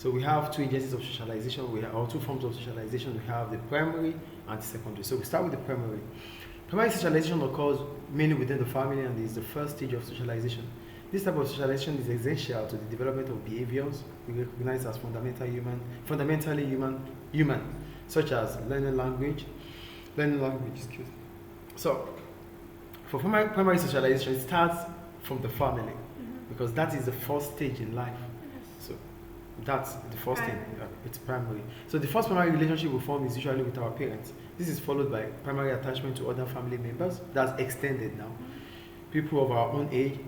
So we have two agencies of socialization, or two forms of socialization. We have the primary and the secondary. So we start with the primary. Primary socialization occurs mainly within the family and is the first stage of socialization. This type of socialization is essential to the development of behaviors we recognize as fundamentally human, such as learning language. Excuse me. So, for primary socialization, it starts from the family because that is the first stage in life. So, that's the first thing. It's primary. So, the first primary relationship we form is usually with our parents. This is followed by primary attachment to other family members. That's extended now. People of our own age,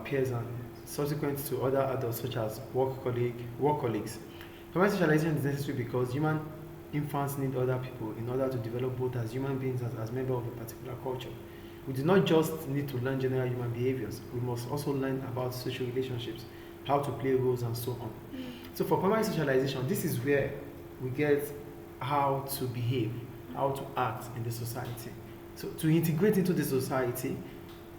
peers, and subsequent to other adults such as work colleagues. Primary socialization is necessary because human infants need other people in order to develop both as human beings and as members of a particular culture. We do not just need to learn general human behaviors, we must also learn about social relationships, how to play roles, and so on. So for primary socialization, this is where we get how to behave, how to act in the society. So to integrate into the society,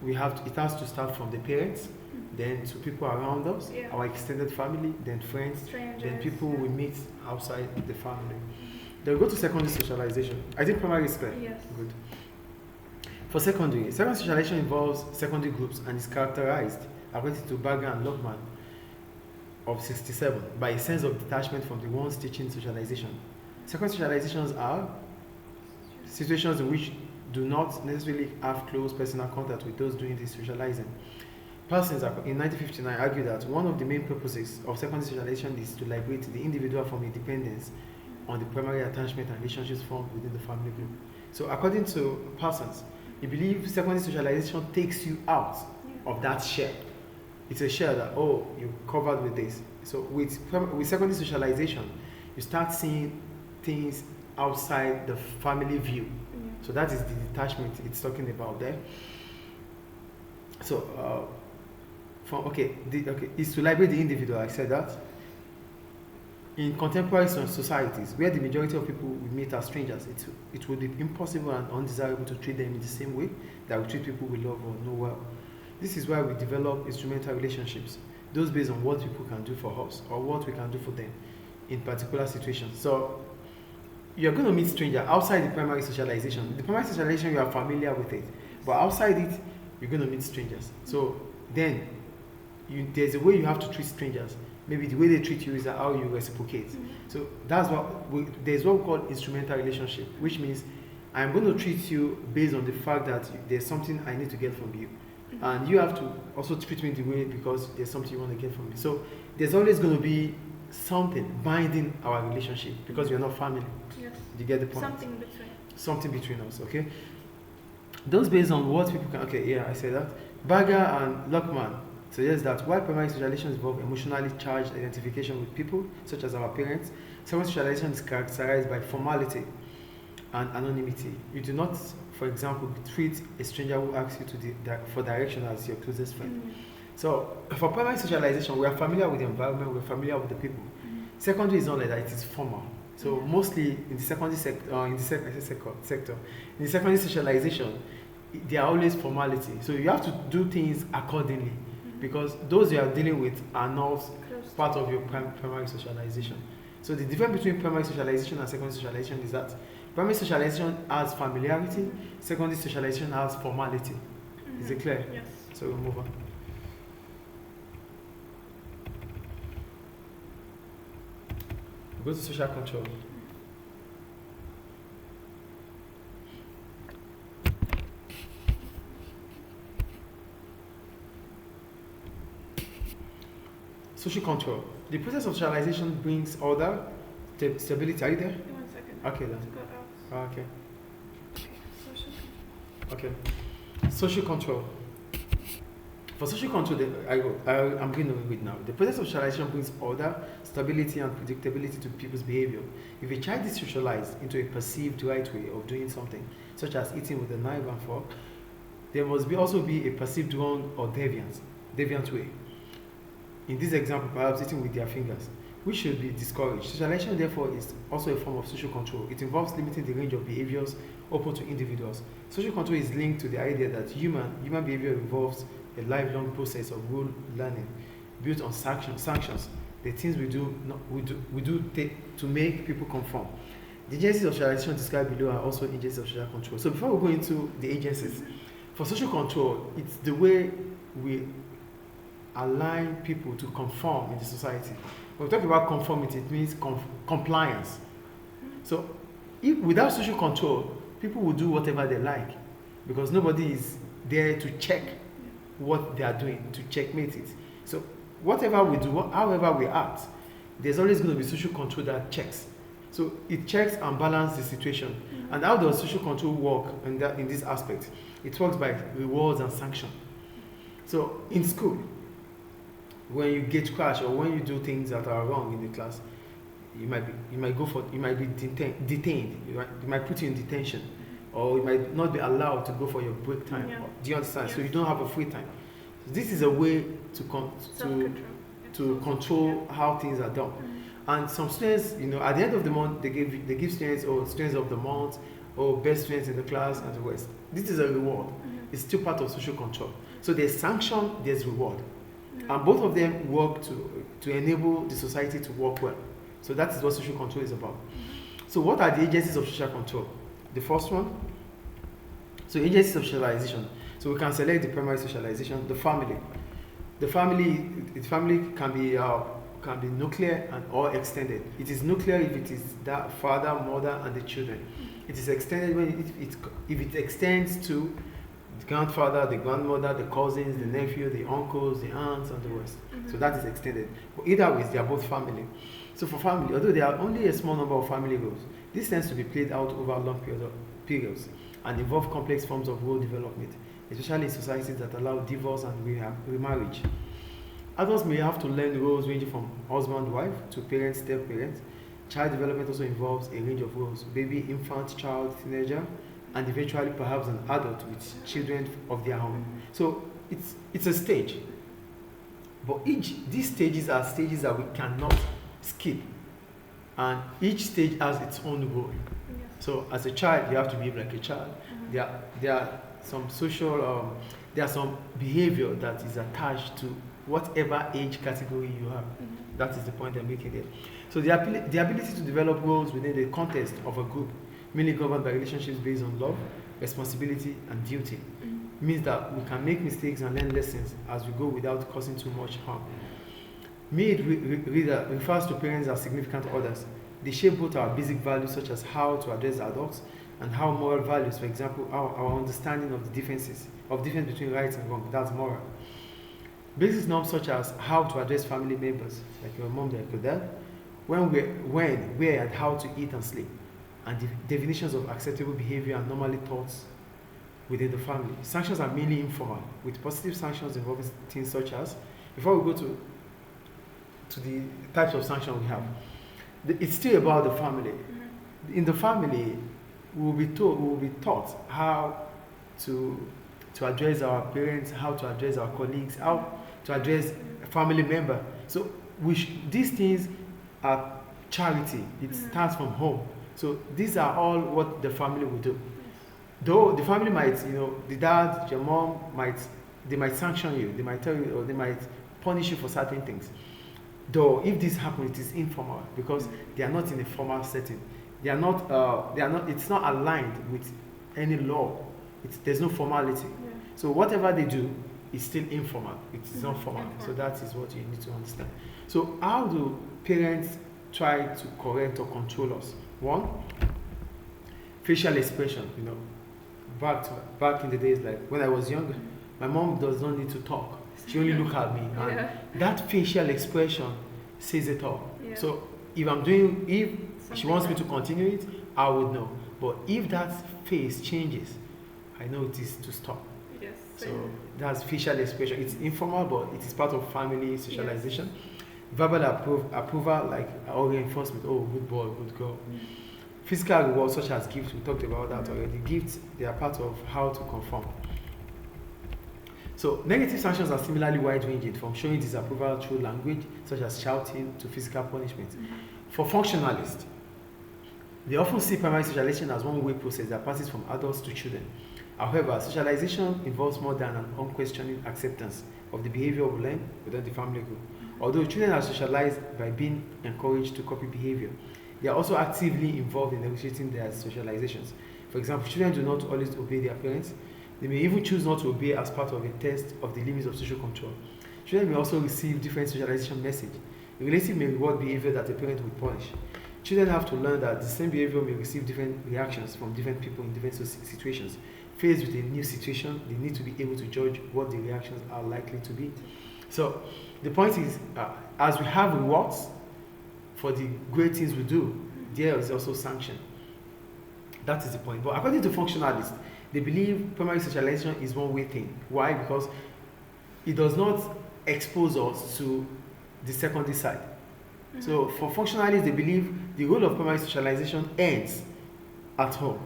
it has to start from the parents, then to people around us, our extended family, then friends, strangers, then people we meet outside the family. Then we go to secondary socialization. I think primary is clear. Yes. Good. For secondary socialization involves secondary groups and is characterized, according to Berger and Lockman of 67, by a sense of detachment from the ones teaching socialization. Secondary socializations are situations in which do not necessarily have close personal contact with those doing the socializing. Persons in 1959 argued that one of the main purposes of secondary socialization is to liberate the individual from independence on the primary attachment and relationships formed within the family group. So according to Parsons, he believes secondary socialization takes you out of that shell. It's a shell that, you're covered with this. So with secondary socialization, you start seeing things outside the family view. So that is the detachment it's talking about there. So, is to liberate the individual. I said that. In contemporary societies, where the majority of people we meet are strangers, it would be impossible and undesirable to treat them in the same way that we treat people we love or know well. This is why we develop instrumental relationships, those based on what people can do for us or what we can do for them in particular situations. So, you're going to meet strangers outside the primary socialization. The primary socialization, you are familiar with it. But outside it, you're going to meet strangers. So then, there's a way you have to treat strangers. Maybe the way they treat you is how you reciprocate. So there's what we call instrumental relationship, which means I'm going to treat you based on the fact that there's something I need to get from you. And you have to also treat me the way because there's something you want to get from me. So there's always going to be something binding our relationship because we're not family. Yes. You get the point? Something between us, okay? Those based on what people can... Okay, yeah, I say that. Berger and Lockman suggest that while primary socialization involves emotionally charged identification with people, such as our parents, secondary socialization is characterized by formality and anonymity. You do not, for example, treat a stranger who asks you for direction as your closest friend. So, for primary socialization, we are familiar with the environment, we're familiar with the people. Secondary is not like that, it is formal. So mostly in the secondary sector, in the secondary socialization, they are always formality. So you have to do things accordingly because those you are dealing with are not part of your primary socialization. So the difference between primary socialization and secondary socialization is that primary socialization has familiarity, secondary socialization has formality. Is it clear? Yes. So we'll move on. Go to social control. Social control. The process of socialization brings order, stability. Are you there? 1 second. Okay then. Okay. Okay. Social control. For social control, I'm going to read now. The process of socialization brings order, stability, and predictability to people's behavior. If a child is socialized into a perceived right way of doing something, such as eating with a knife and fork, there must also be a perceived wrong or deviant way. In this example, perhaps eating with their fingers, which should be discouraged. Socialization, therefore, is also a form of social control. It involves limiting the range of behaviors open to individuals. Social control is linked to the idea that human behavior involves a lifelong process of rule learning built on sanctions, the things we do, to make people conform. The agencies of socialization described below are also agencies of social control. So before we go into the agencies, for social control, it's the way we align people to conform in the society. When we talk about conformity, it means compliance. So without social control, people will do whatever they like because nobody is there to check what they are doing, to checkmate it. So whatever we do, however we act, there's always going to be social control that checks. So it checks and balances the situation. And how does social control work in this aspect? It works by rewards and sanction. So in school, when you get crashed or when you do things that are wrong in the class, you might be detained. You might put you in detention, or you might not be allowed to go for your break time. Yeah. Do you understand? Yes. So you don't have a free time. So this is a way to control how things are done. And some students, at the end of the month, they give students or students of the month or best students in the class and the rest. This is a reward. It's still part of social control. So there's sanction, there's reward. And both of them work to enable the society to work well. So that is what social control is about. So what are the agencies of social control? The first one, so agencies of socialization. So we can select the primary socialization, the family. The family can be nuclear and or extended. It is nuclear if it is that father, mother, and the children. It is extended if it extends to the grandfather, the grandmother, the cousins, the nephew, the uncles, the aunts, and the rest. So that is extended. But either way, they are both family. So for family, although there are only a small number of family roles, this tends to be played out over long periods and involve complex forms of role development, especially in societies that allow divorce and remarriage. Adults may have to learn roles ranging from husband, wife, to parent, step-parent. Child development also involves a range of roles: baby, infant, child, teenager, and eventually perhaps an adult with children of their own. So it's a stage. But these stages are stages that we cannot skip. And each stage has its own role. Yes. So as a child, you have to behave like a child. There are some social, there are some behavior that is attached to whatever age category you have. That is the point I'm making there. So the ability to develop roles within the context of a group, mainly governed by relationships based on love, responsibility, and duty, means that we can make mistakes and learn lessons as we go without causing too much harm. Reader refers to parents as significant others. They shape both our basic values, such as how to address adults, and how moral values, for example, our understanding of the difference between right and wrong, that's moral. Basic norms such as how to address family members, like your mom, like your dad, when, where, and how to eat and sleep, and definitions of acceptable behavior and normally thoughts within the family. Sanctions are mainly informal, with positive sanctions involving things such as, before we go to the types of sanctions we have, it's still about the family. In the family, we will be taught how to address our parents, how to address our colleagues, how to address a family member. So these things are charity. It starts from home. So these are all what the family will do. Though the family might, the dad, your mom they might sanction you, they might tell you, or they might punish you for certain things. Though if this happens, it is informal because they are not in a formal setting. It's not aligned with any law. There's no formality. Yeah. So whatever they do is still informal. It's not formal. So that is what you need to understand. So how do parents try to correct or control us? One, facial expression. Back in the days, like when I was younger, my mom does not need to talk. She only look at me, and that facial expression says it all. Yeah. So if she wants me to continue it, I would know. But if that face changes, I know it is to stop. Yes. So that's facial expression. It's informal, but it is part of family socialization. Yes. Verbal approval, like or reinforcement. Oh, good boy, good girl. Physical rewards such as gifts. We talked about that already. Gifts, they are part of how to conform. So negative sanctions are similarly wide-ranging, from showing disapproval through language, such as shouting, to physical punishment. For functionalists, they often see primary socialization as one-way process that passes from adults to children. However, socialization involves more than an unquestioning acceptance of the behavior we learn within the family group. Although children are socialized by being encouraged to copy behavior, they are also actively involved in negotiating their socializations. For example, children do not always obey their parents. They may even choose not to obey as part of a test of the limits of social control. Children may also receive different socialization messages. A relative may reward behavior that a parent would punish. Children have to learn that the same behavior may receive different reactions from different people in different situations. Faced with a new situation, they need to be able to judge what the reactions are likely to be. So the point is, as we have rewards for the great things we do, there is also sanction. That is the point. But according to functionalists, they believe primary socialization is one-way thing. Why? Because it does not expose us to the secondary side. So for functionalists, they believe the role of primary socialization ends at home.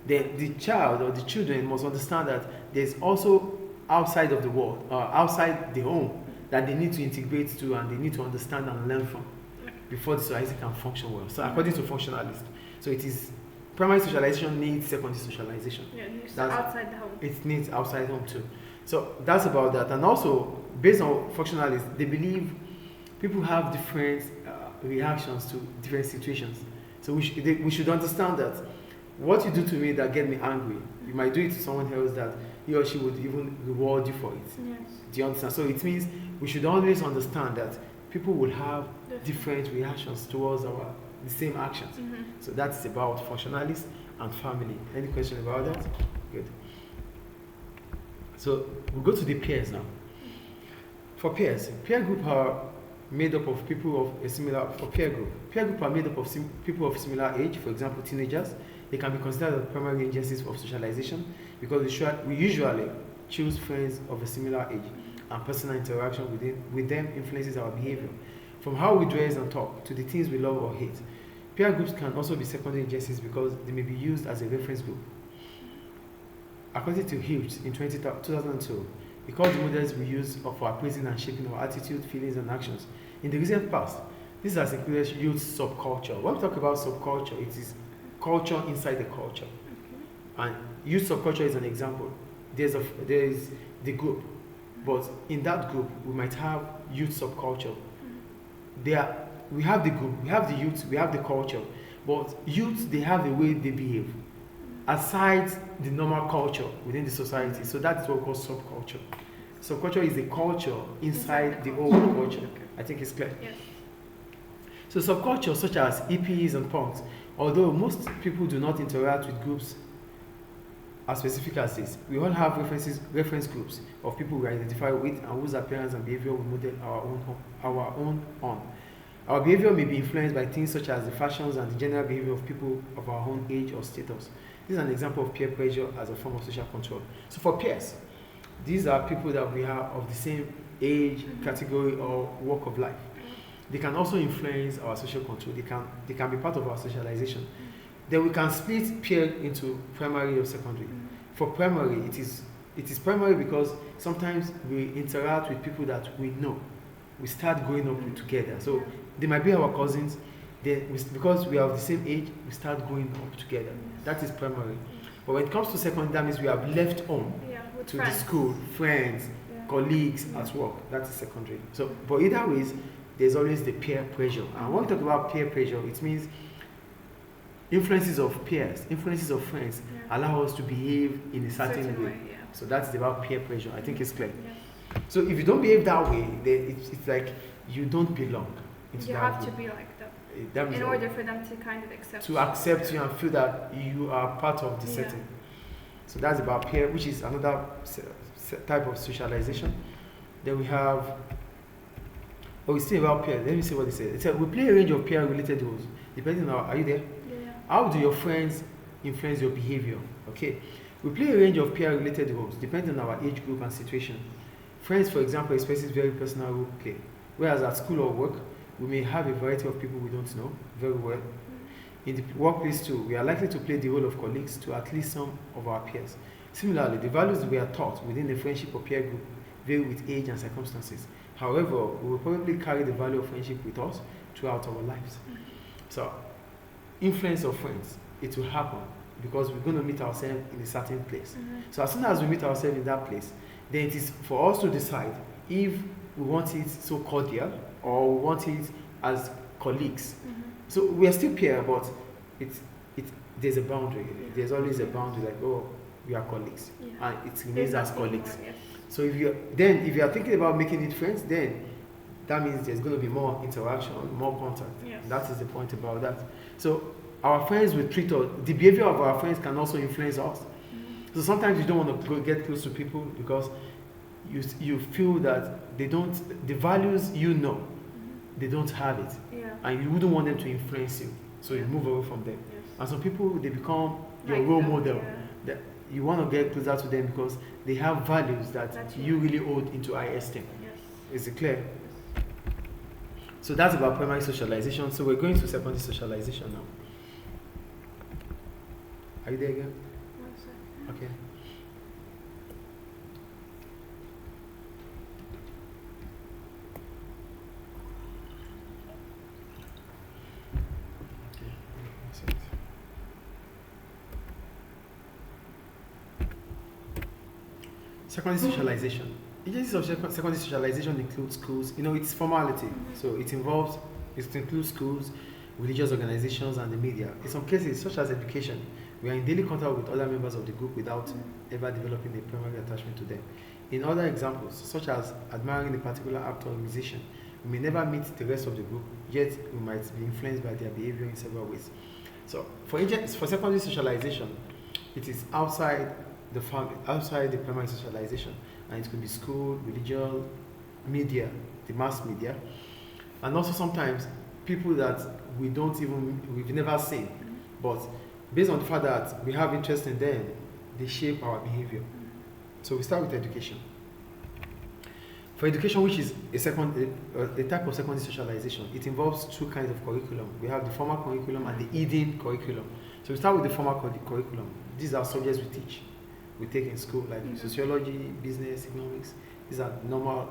The child or the children must understand that there's also outside of the world, outside the home, that they need to integrate to and they need to understand and learn from before the society can function well. So according to functionalists, so it is primary socialization needs secondary socialization. Yeah, it needs outside the home. It needs outside home too. So that's about that. And also, based on functionalists, they believe people have different reactions to different situations. So we should understand that what you do to me that get me angry, you might do it to someone else that he or she would even reward you for it. Yes. Do you understand? So it means we should always understand that people will have different reactions towards the same actions. So that's about functionalists and family. Any question about that? Good. So we'll go to the peers now. For peers, peer group are made up of people of a similar, for peer group. Peer group are made up of people of similar age, for example, teenagers. They can be considered as primary agencies of socialization because we usually choose friends of a similar age, and personal interaction with them influences our behavior. From how we dress and talk to the things we love or hate. Peer groups can also be secondary agencies because they may be used as a reference group. According to Hughes in 2002, because the models we use for appraising and shaping our attitude, feelings, and actions. In the recent past, this has included youth subculture. When we talk about subculture, it is culture inside the culture. And youth subculture is an example. There is the group, but in that group, we might have youth subculture. We have the group, we have the youth, we have the culture, but youth, they have the way they behave aside the normal culture within the society. So that's what we call subculture. Subculture is the culture inside the old culture. I think it's clear. Yes. So subculture such as hippies and punks, although most people do not interact with groups as specific as this, we all have reference groups of people we identify with and whose appearance and behavior we model our own on. Our behavior may be influenced by things such as the fashions and the general behavior of people of our own age or status. This is an example of peer pressure as a form of social control. So for peers, these are people that we are of the same age, category, or walk of life. They can also influence our social control. They can be part of our socialization. Then we can split peer into primary or secondary. For primary, it is primary because sometimes we interact with people that we know. We start growing up together. So they might be our cousins. Because we are of the same age, we start growing up together. That is primary. But when it comes to secondary, that means we have left home to friends. The school, friends, colleagues at work. That is secondary. So, but either ways, there's always the peer pressure. And when we talk about peer pressure, it means influences of peers, influences of friends allow us to behave in a certain way. So that's about peer pressure. I think it's clear. So if you don't behave that way, then it's like you don't belong. You have to be like that in order for them to kind of accept you and feel that you are part of the setting. So that's about peer, which is another type of socialization. Then we have, we still about peer. Let me see what they said. It said we play a range of peer-related roles depending on are you there? Yeah. How do your friends influence your behavior? Okay, we play a range of peer-related roles depending on our age group and situation. Friends, for example, expresses very personal role play, whereas at school or work, we may have a variety of people we don't know very well. In the workplace too, we are likely to play the role of colleagues to at least some of our peers. Similarly, the values we are taught within the friendship or peer group vary with age and circumstances. However, we will probably carry the value of friendship with us throughout our lives. So, influence of friends, it will happen because we're going to meet ourselves in a certain place. So as soon as we meet ourselves in that place, then it is for us to decide if we want it so cordial or we want it as colleagues. So we are still peer, but there's a boundary. There's always a boundary, like, oh, we are colleagues, and it remains as colleagues. More, yes. So if you are thinking about making it friends, then that means there's going to be more interaction, more contact. Yes. That is the point about that. So our friends will treat us. The behavior of our friends can also influence us. So sometimes you don't want to get close to people because you feel that the values they don't have it, and you wouldn't want them to influence you. So you move away from them. Yes. And some people, they become your role model. That you want to get closer to them because they have values that you really hold into high esteem. Yes. Is it clear? Yes. So that's about primary socialization. So we're going to secondary socialization now. Are you there again? Okay. Secondary socialization. Agencies of secondary socialization include schools. It's formality. So it includes schools, religious organizations, and the media. In some cases, such as education, we are in daily contact with other members of the group without ever developing a primary attachment to them. In other examples, such as admiring a particular actor or musician, we may never meet the rest of the group, yet we might be influenced by their behavior in several ways. So for secondary socialization, it is outside the family, outside the primary socialization, and it could be school, religion, media, the mass media, and also sometimes people that we've never seen, but based on the fact that we have interest in them, they shape our behavior. So we start with education. For education, which is a type of secondary socialization, it involves two kinds of curriculum. We have the formal curriculum and the hidden curriculum. So we start with the formal curriculum. These are subjects we take in school, like sociology, business, economics. These are normal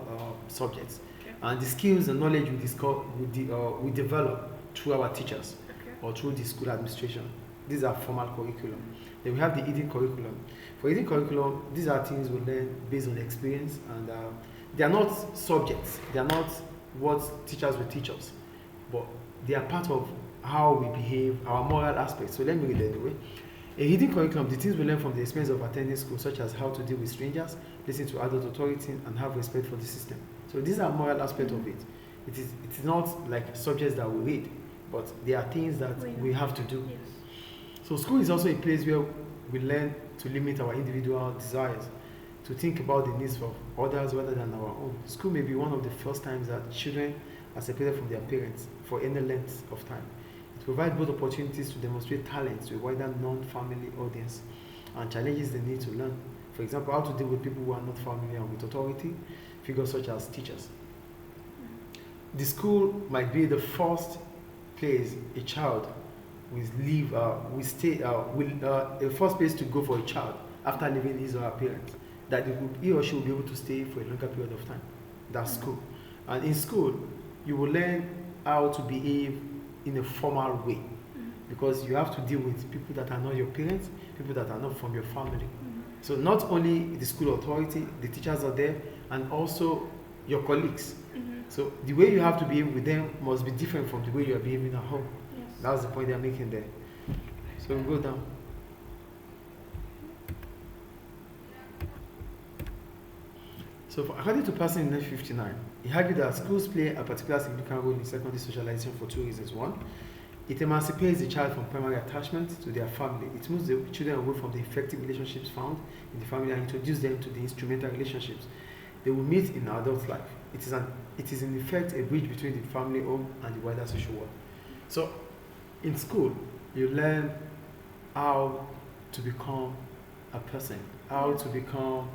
subjects. Okay. And the skills and knowledge we develop through our teachers or through the school administration. These are formal curriculum. Then we have the hidden curriculum. For hidden curriculum, these are things we learn based on experience, and they are not subjects. They are not what teachers will teach us, but they are part of how we behave, our moral aspects. So let me read it anyway. A hidden curriculum, the things we learn from the experience of attending school, such as how to deal with strangers, listen to adult authority, and have respect for the system. So these are moral aspects of it. It is not like subjects that we read, but they are things that we have to do. Yes. So school is also a place where we learn to limit our individual desires, to think about the needs of others rather than our own. School may be one of the first times that children are separated from their parents for any length of time. It provides both opportunities to demonstrate talents to a wider non-family audience and challenges the need to learn. For example, how to deal with people who are not familiar with authority, figures such as teachers. The school might be the first place a child the first place to go for a child after leaving his or her parents, that he or she will be able to stay for a longer period of time. That's school. And in school, you will learn how to behave in a formal way, because you have to deal with people that are not your parents, people that are not from your family. So not only the school authority, the teachers are there, and also your colleagues. So the way you have to behave with them must be different from the way you are behaving at home. Yes. That's the point they are making there. So we'll go down. So according to Person in 1959, he argued that schools play a particular significant role in secondary socialization for two reasons. One, it emancipates the child from primary attachment to their family. It moves the children away from the effective relationships found in the family and introduces them to the instrumental relationships they will meet in adult life. It is in effect a bridge between the family home and the wider social world. So in school, you learn how to become a person, how to become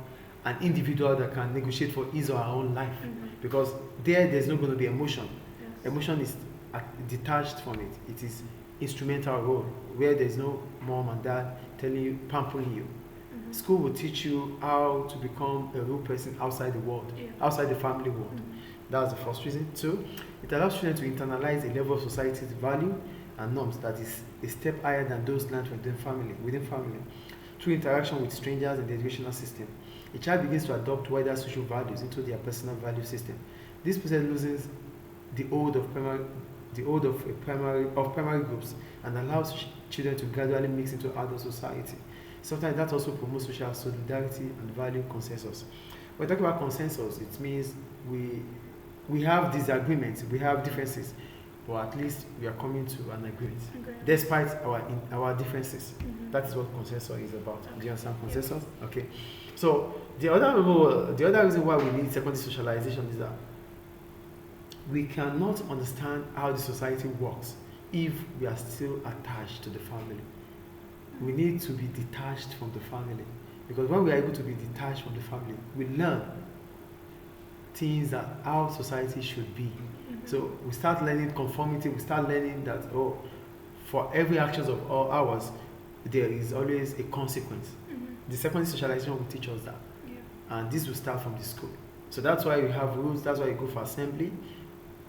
an individual that can negotiate for his or her own life. Because there's not going to be emotion. Yes. Emotion is detached from it. It is instrumental role, where there's no mom and dad telling you, pampering you. School will teach you how to become a real person outside the world, outside the family world. That's the first reason. Two, it allows children to internalize a level of society's value and norms that is a step higher than those learned within family. Through interaction with strangers in the educational system, a child begins to adopt wider social values into their personal value system. This process the old of primary groups and allows children to gradually mix into adult society. Sometimes that also promotes social solidarity and value consensus. When we talk about consensus, it means we have disagreements, we have differences, but at least we are coming to an agreement despite our differences. Mm-hmm. That is what consensus is about. Okay. Do you understand consensus? Yes. Okay. So the other reason why we need secondary socialization is that we cannot understand how the society works if we are still attached to the family. We need to be detached from the family, because when we are able to be detached from the family, we learn things that how society should be. Mm-hmm. So we start learning conformity, we start learning that, for every actions of all ours, there is always a consequence. Mm-hmm. The secondary socialization will teach us that. Yeah. And this will start from the school. So that's why we have rules, that's why you go for assembly.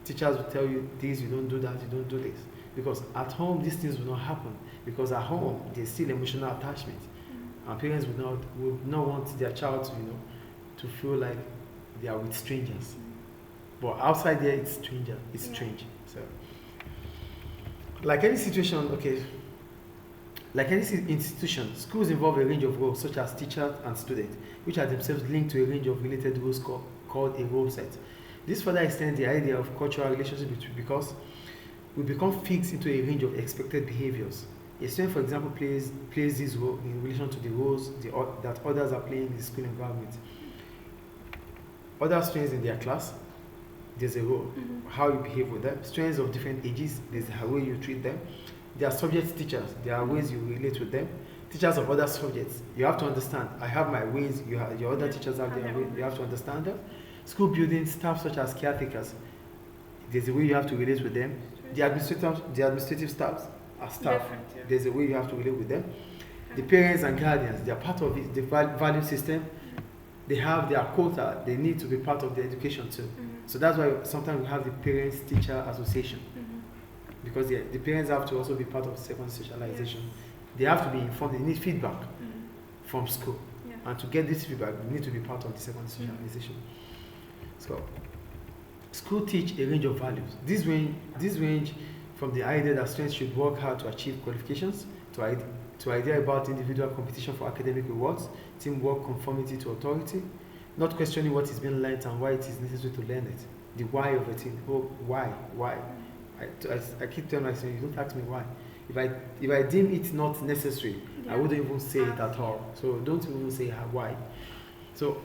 Teachers will tell you this, you don't do that, you don't do this. Because at home, these things will not happen. Because at home, there's still emotional attachment. Mm-hmm. And parents would not want their child to feel like they are with strangers. Mm-hmm. But outside there, it's strange. So, like any situation, like any institution, schools involve a range of roles, such as teachers and students, which are themselves linked to a range of related roles called a role set. This further extends the idea of cultural relationship because we become fixed into a range of expected behaviors. A student, for example, plays this role in relation to the roles that others are playing in the school environment. Other students in their class, there's a role, mm-hmm. how you behave with them. Students of different ages, there's a way you treat them. There are subject teachers, there are ways you relate with them. Teachers of other subjects, you have to understand. I have my ways, your other teachers have their ways, you have to understand that. School building staff such as caretakers, there's a way you have to relate with them. The administrative staff are staff. Yeah. There's a way you have to relate with them. The parents and guardians, they are part of it, the value system. Mm-hmm. They have their quota. They need to be part of the education too. Mm-hmm. So that's why sometimes we have the Parents-Teacher Association. Mm-hmm. Because the parents have to also be part of secondary socialization. Yes. They have to be informed. They need feedback from school. Yeah. And to get this feedback, we need to be part of the secondary socialization. So, school teach a range of values. This range from the idea that students should work hard to achieve qualifications, to idea about individual competition for academic rewards, teamwork, conformity to authority, not questioning what is being learned and why it is necessary to learn it. The why of a thing. Oh, why? I keep telling myself, you don't ask me why. If I deem it not necessary, I wouldn't even say it at all. So don't even say why. So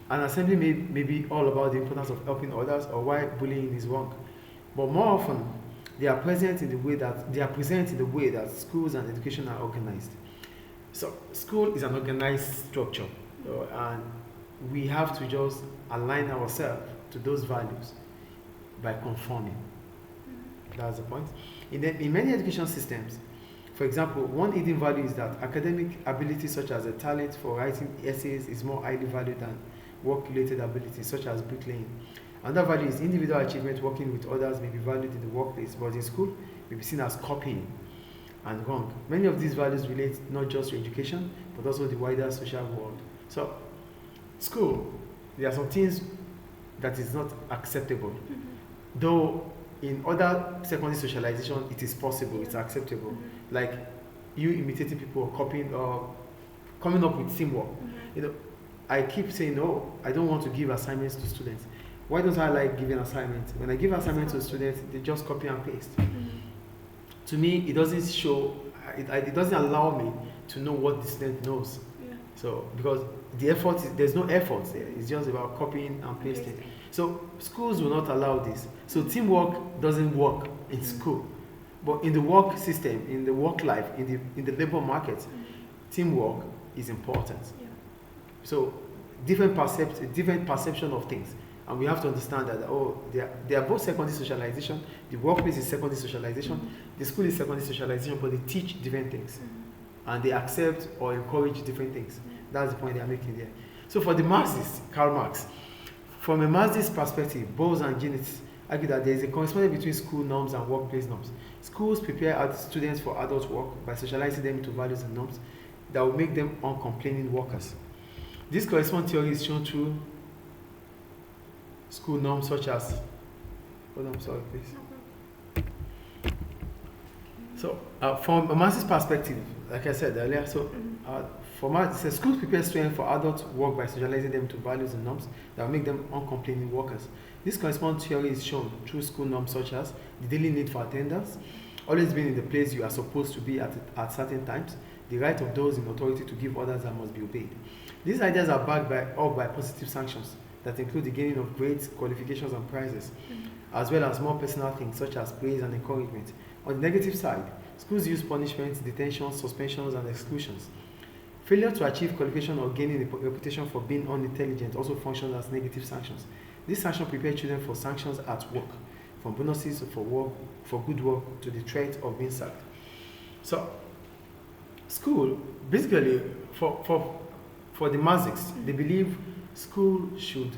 an assembly may be all about the importance of helping others or why bullying is wrong. But more often, they are present in the way that schools and education are organized. So school is an organized structure, and we have to just align ourselves to those values by conforming. That's the point. In many education systems, for example, one hidden value is that academic ability such as a talent for writing essays is more highly valued than work-related abilities such as bricklaying. Another value is individual achievement. Working with others may be valued in the workplace, but in school may be seen as copying and wrong. Many of these values relate not just to education, but also the wider social world. So, school, there are some things that is not acceptable. Mm-hmm. Though in other secondary socialization, it is possible, it's acceptable. Mm-hmm. Like you imitating people or copying or coming up with teamwork. Mm-hmm. I keep saying, no, I don't want to give assignments to students. Why don't I like giving assignments? When I give assignments to students, they just copy and paste. Mm-hmm. To me, it doesn't show, it doesn't allow me to know what the student knows. Yeah. So, because the effort, there's no effort there. It's just about copying and pasting. So, schools will not allow this. So, teamwork doesn't work in school. But in the work system, in the work life, in the labor market, teamwork is important. Yeah. So, different perception of things. And we have to understand that, they are both secondary socialization. The workplace is secondary socialization. Mm-hmm. The school is secondary socialization, but they teach different things. Mm-hmm. And they accept or encourage different things. Mm-hmm. That's the point they are making there. So for the Marxists, Karl Marx, from a Marxist perspective, Bowles and Ginitz argue that there is a correspondence between school norms and workplace norms. Schools prepare students for adult work by socializing them into values and norms that will make them uncomplaining workers. This correspondence theory is shown through school norms such as Hold on, sorry, please. So, from a Marxist perspective, like I said earlier, for Marx, it says schools prepare students for adult work by socializing them to values and norms that will make them uncomplaining workers. This corresponding theory is shown through school norms such as the daily need for attendance, always being in the place you are supposed to be at certain times, the right of those in authority to give orders that must be obeyed. These ideas are backed up by positive sanctions that include the gaining of grades, qualifications, and prizes, as well as more personal things such as praise and encouragement. On the negative side, schools use punishments, detentions, suspensions, and exclusions. Failure to achieve qualification or gaining a reputation for being unintelligent also functions as negative sanctions. These sanctions prepare children for sanctions at work, from bonuses for good work to the threat of being sacked. So, school, basically, for the Marxists, they believe school should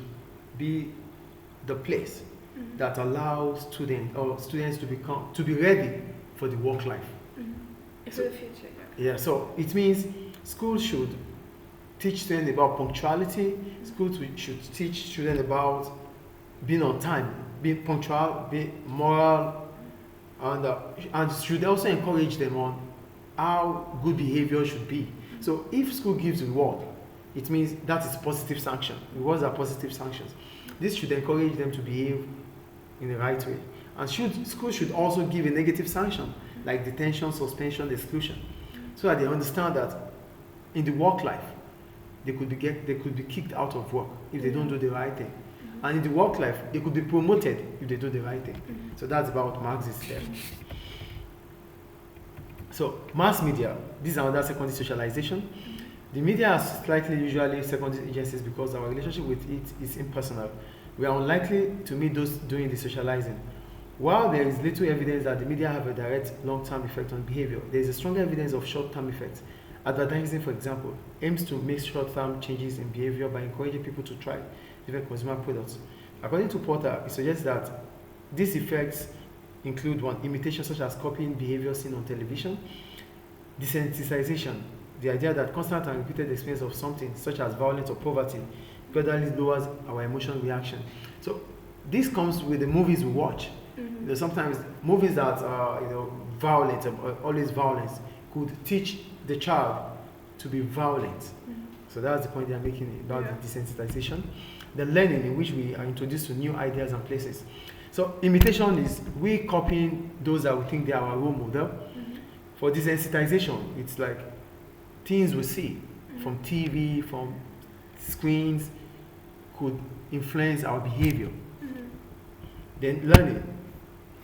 be the place that allows students to be ready for the work life. For the future, yeah. So it means school should teach students about punctuality. Schools should teach children about being on time, being punctual, being moral, and should also encourage them on how good behavior should be. So if school gives reward, it means that is positive sanction. Rewards are positive sanctions. This should encourage them to behave in the right way. And school should also give a negative sanction, like detention, suspension, exclusion, so that they understand that in the work life, they could be kicked out of work if they don't do the right thing. And in the work life, they could be promoted if they do the right thing. So that's about Marxist theory. So mass media, this is another secondary socialization. The media are slightly usually secondary agencies because our relationship with it is impersonal. We are unlikely to meet those doing the socializing. While there is little evidence that the media have a direct long-term effect on behavior, there is a stronger evidence of short-term effects. Advertising, for example, aims to make short-term changes in behavior by encouraging people to try different consumer products. According to Porter, it suggests that these effects include one, imitation such as copying behavior seen on television, desensitization, the idea that constant and repeated experience of something such as violence or poverty gradually lowers our emotional reaction. So this comes with the movies we watch. Sometimes movies that are violent, always violence, could teach the child to be violent. So that's the point they are making about the desensitization. The learning in which we are introduced to new ideas and places. So imitation is we copying those that we think they are our role model. For desensitization, it's like things we see from TV, from screens, could influence our behavior. Then learning,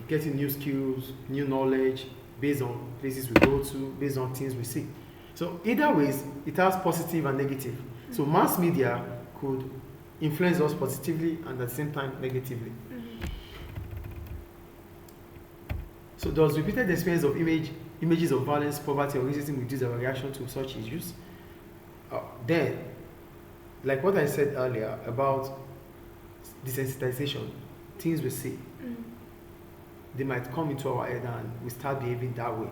getting new skills, new knowledge, based on places we go to, based on things we see. So either ways, it has positive and negative. So mass media could influence us positively and at the same time negatively. So does repeated experience of images of violence, poverty, or racism reduce our reaction to such issues? Then, like what I said earlier about desensitization, things we see, they might come into our head and we start behaving that way.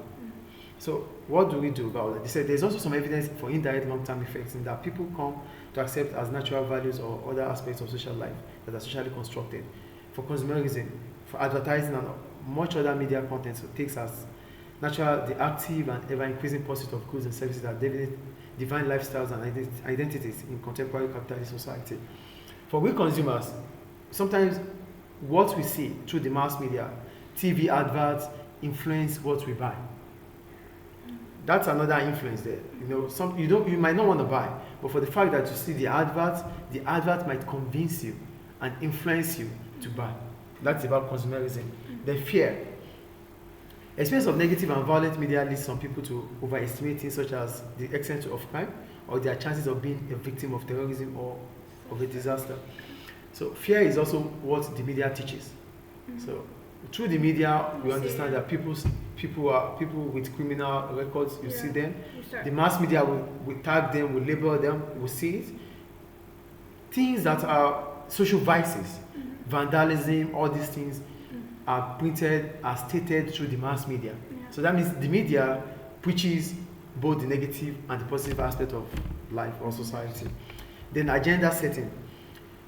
So what do we do about it? They said there's also some evidence for indirect long-term effects in that people come to accept as natural values or other aspects of social life that are socially constructed. For consumerism, for advertising and much other media content, so takes as natural the active and ever-increasing pursuit of goods and services that define lifestyles and identities in contemporary capitalist society. For we consumers, sometimes what we see through the mass media, TV adverts, influence what we buy. That's another influence there. You might not want to buy, but for the fact that you see the advert might convince you and influence you to buy. That's about consumerism. Then fear. Experience of negative and violent media leads some people to overestimate things such as the extent of crime or their chances of being a victim of terrorism or of a disaster. So fear is also what the media teaches. So through the media, we understand that people with criminal records, you see them. The mass media will tag them, will label them, will see it. Things that are social vices, vandalism, all these things are printed, are stated through the mass media. So that means the media preaches both the negative and the positive aspect of life or society. Then agenda setting.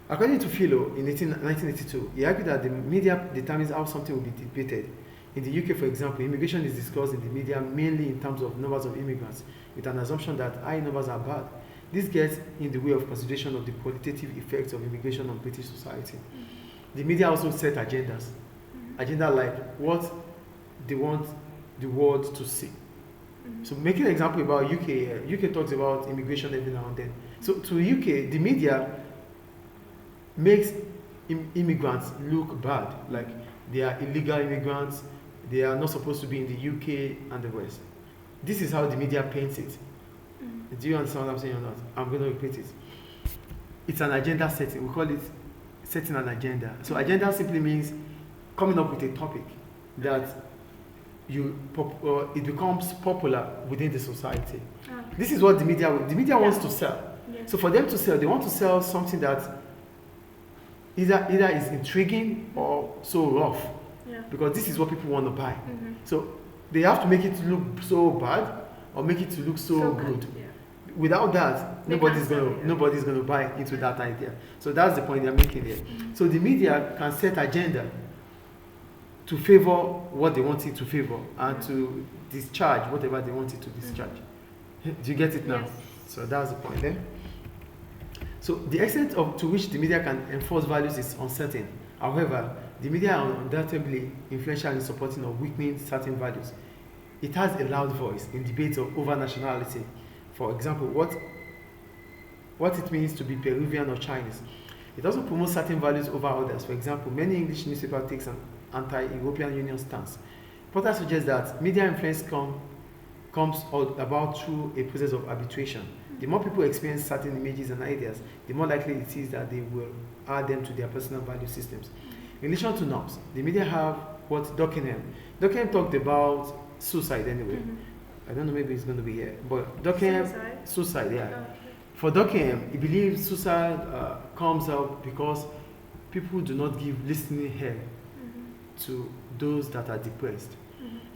According to Philo in 1982, he argued that the media determines how something will be debated. In the UK, for example, immigration is discussed in the media mainly in terms of numbers of immigrants, with an assumption that high numbers are bad. This gets in the way of consideration of the qualitative effects of immigration on British society. The media also set agendas. Agenda like what they want the world to see. So making an example about UK, UK talks about immigration every now and then. So to UK, the media makes immigrants look bad, like they are illegal immigrants, they are not supposed to be in the UK and the West. This is how the media paints it. Do you understand what I'm saying or not? I'm going to repeat it. It's an agenda setting. We call it setting an agenda. So agenda simply means coming up with a topic that it becomes popular within the society. Okay. This is what the media wants to sell. Yes. So for them to sell, they want to sell something that either is intriguing or so rough. Yeah. Because this is what people want to buy. So they have to make it look so bad or make it to look so good. Yeah. Without that, nobody's going to buy into that idea. So that's the point they're making here. So the media can set agenda to favor what they want it to favor and to discharge whatever they want it to discharge. Do you get it now? Yes. So that's the point there. So the extent to which the media can enforce values is uncertain. However, the media are undoubtedly influential in supporting or weakening certain values. It has a loud voice in debates over nationality. For example, what it means to be Peruvian or Chinese. It also promotes certain values over others. For example, many English newspapers take an anti-European Union stance. Potter suggests that media influence comes about through a process of habituation. The more people experience certain images and ideas, the more likely it is that they will add them to their personal value systems. In relation to norms, the media have what Durkheim talked about suicide anyway. I don't know, maybe it's going to be here, but Durkheim, suicide, yeah. Okay. For Durkheim, he believes suicide comes out because people do not give listening ear to those that are depressed.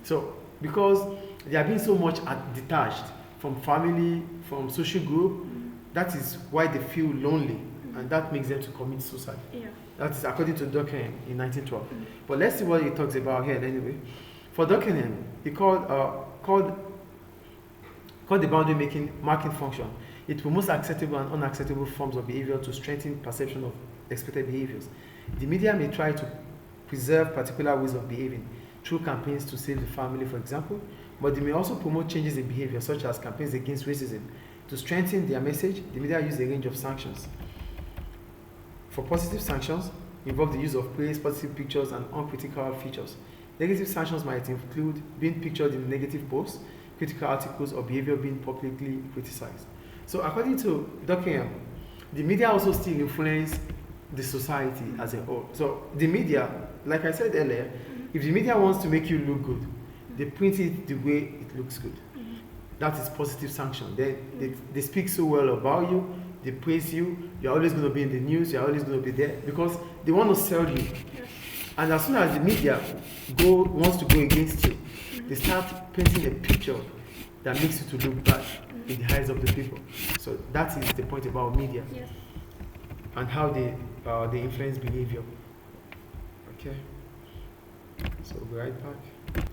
So, because they are being so much detached from family, from social group, that is why they feel lonely, and that makes them to commit suicide. Yeah. That is according to Durkheim in 1912. But let's see what he talks about here anyway. For Durkheim, he called the boundary marking function. It promotes acceptable and unacceptable forms of behavior to strengthen perception of expected behaviors. The media may try to preserve particular ways of behaving through campaigns to save the family, for example, but they may also promote changes in behavior, such as campaigns against racism. To strengthen their message, the media use a range of sanctions. For positive sanctions, involve the use of praise, positive pictures, and uncritical features. Negative sanctions might include being pictured in negative posts, critical articles, or behavior being publicly criticized. So according to Durkheim, the media also still influence the society as a whole. So the media, like I said earlier, if the media wants to make you look good, they print it the way it looks good. That is positive sanction. They speak so well about you, they praise you, you're always going to be in the news, you're always going to be there, because they want to sell you. And as soon as the media wants to go against you, they start painting a picture that makes you to look bad in the eyes of the people. So that is the point about media. Yes. And how they influence behavior. Okay. So we'll be right back.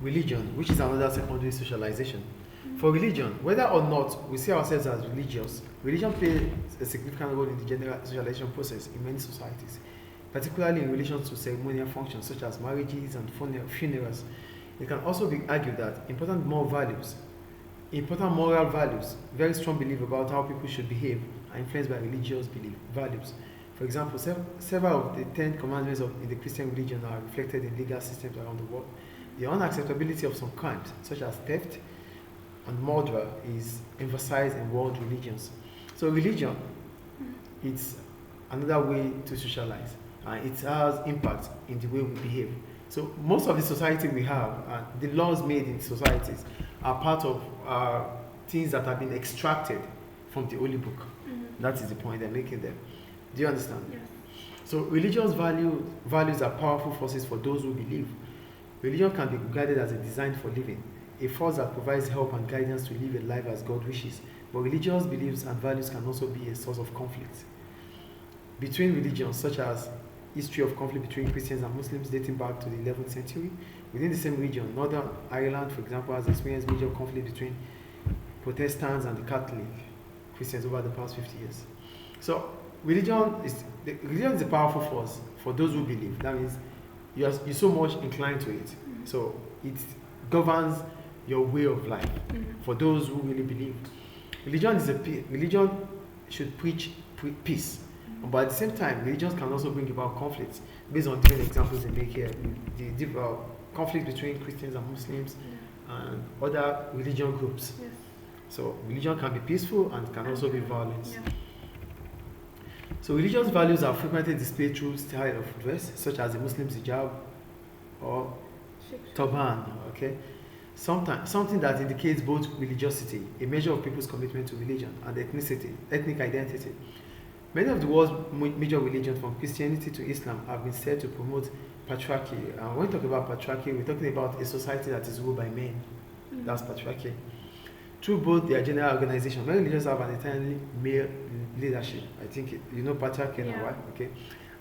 Religion, which is another secondary socialization. For religion, whether or not we see ourselves as religious, religion plays a significant role in the general socialization process in many societies, particularly in relation to ceremonial functions such as marriages and funerals. It can also be argued that important moral values, very strong belief about how people should behave, are influenced by religious values. For example, several of the 10 commandments in the Christian religion are reflected in legal systems around the world. The unacceptability of some crimes, such as theft and murder, is emphasized in world religions. So religion, it's another way to socialize, and it has impact in the way we behave. So most of the society we have, the laws made in societies, are part of things that have been extracted from the Holy Book. That is the point they're making there. Do you understand? Yes. So religious values are powerful forces for those who believe. Religion can be regarded as a design for living, a force that provides help and guidance to live a life as God wishes. But religious beliefs and values can also be a source of conflict. between religions, such as history of conflict between Christians and Muslims dating back to the 11th century. Within the same region, Northern Ireland, for example, has experienced major conflict between Protestants and the Catholic Christians over the past 50 years. So religion is a powerful force for those who believe. That means you're so much inclined to it. Mm-hmm. So it governs your way of life. Mm-hmm. For those who really believe. Religion should preach peace. Mm-hmm. But at the same time, religions can also bring about conflicts. Based on different examples they make here, the conflict between Christians and Muslims and other religion groups. Yes. So religion can be peaceful and can also be violent. Yeah. So religious values are frequently displayed through style of dress, such as the Muslim's hijab or turban. Okay, something that indicates both religiosity, a measure of people's commitment to religion, and ethnic identity. Many of the world's major religions, from Christianity to Islam, have been said to promote patriarchy. And when we talk about patriarchy, we're talking about a society that is ruled by men. Mm-hmm. That's patriarchy. Through both their general organization, many religions have an entirely male leadership. I think you know patriarchy now, right? Okay.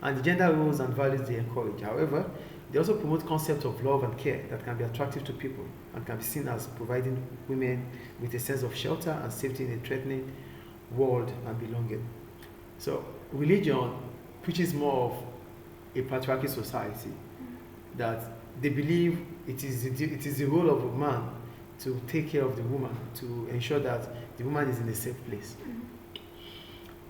And the gender roles and values they encourage. However, they also promote concepts of love and care that can be attractive to people and can be seen as providing women with a sense of shelter and safety in a threatening world and belonging. So religion preaches more of a patriarchal society, that they believe it is the role of a man to take care of the woman, to ensure that the woman is in a safe place.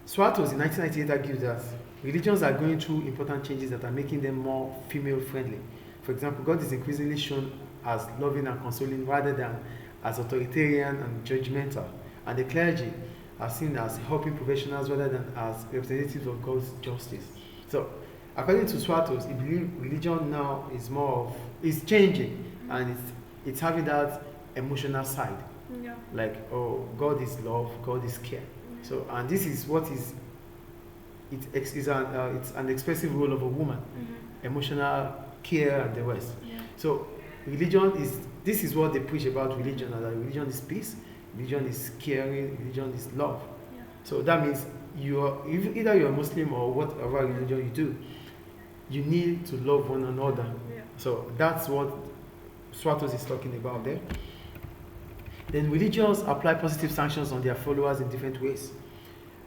Swartos in 1998 argued that religions are going through important changes that are making them more female friendly. For example, God is increasingly shown as loving and consoling rather than as authoritarian and judgmental, and the clergy are seen as helping professionals rather than as representatives of God's justice. So, according to Swartos, he believes religion now is changing, and it's having that emotional side. Yeah. Like, oh, God is love, God is care. Yeah. So, and this is what it's an expressive role of a woman, emotional care and the rest. Yeah. So, this is what they preach about religion, that religion is peace, religion is caring, religion is love. Yeah. So that means either you're a Muslim or whatever religion you do, you need to love one another. Yeah. So that's what Swartos is talking about there. Then religions apply positive sanctions on their followers in different ways.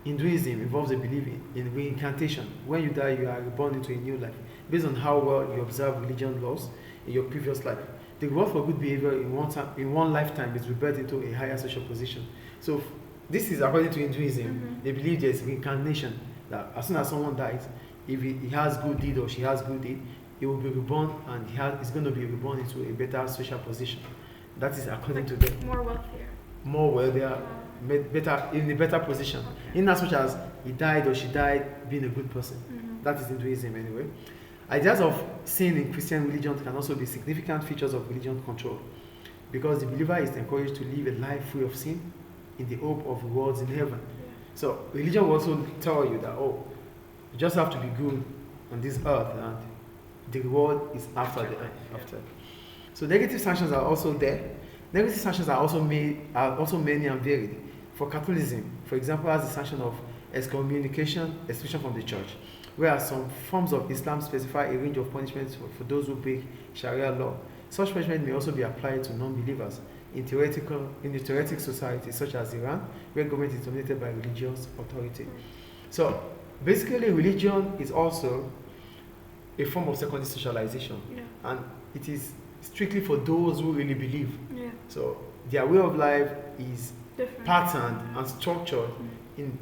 Hinduism involves a belief in reincarnation. When you die, you are reborn into a new life, based on how well you observe religion laws in your previous life. The reward for good behavior in one lifetime is rebirth into a higher social position. So this is according to Hinduism. They believe there is reincarnation, that as soon as someone dies, if he has good deed or she has good deed, he will be reborn, and he's going to be reborn into a better social position. That is according to them. More wealthier, better, in a better position. Okay. In as much as he died or she died being a good person. That is Hinduism anyway. Ideas of sin in Christian religion can also be significant features of religion control, because the believer is encouraged to live a life free of sin in the hope of rewards in heaven. Yeah. So religion will also tell you that, you just have to be good on this earth, and the reward is after the earth. After. So negative sanctions are also there. Negative sanctions are also many and varied. For Catholicism, for example, has the sanction of excommunication, expulsion from the church, whereas some forms of Islam specify a range of punishments for those who break Sharia law. Such punishment may also be applied to non-believers in theoretic societies such as Iran, where government is dominated by religious authority. So basically, religion is also a form of secondary socialization, and it is strictly for those who really believe. Yeah. So their way of life is different, patterned and structured in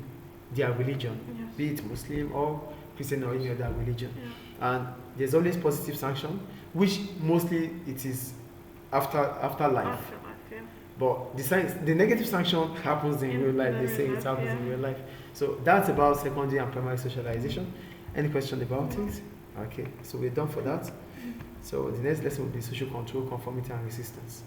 their religion, be it Muslim or Christian or any other religion. Yeah. And there's always positive sanction, which mostly it is after life. Yeah. But the negative sanction happens in real life. They say it happens in real life. So that's about secondary and primary socialization. Any question about it? Okay, so we're done for that. So the next lesson will be social control, conformity, and resistance.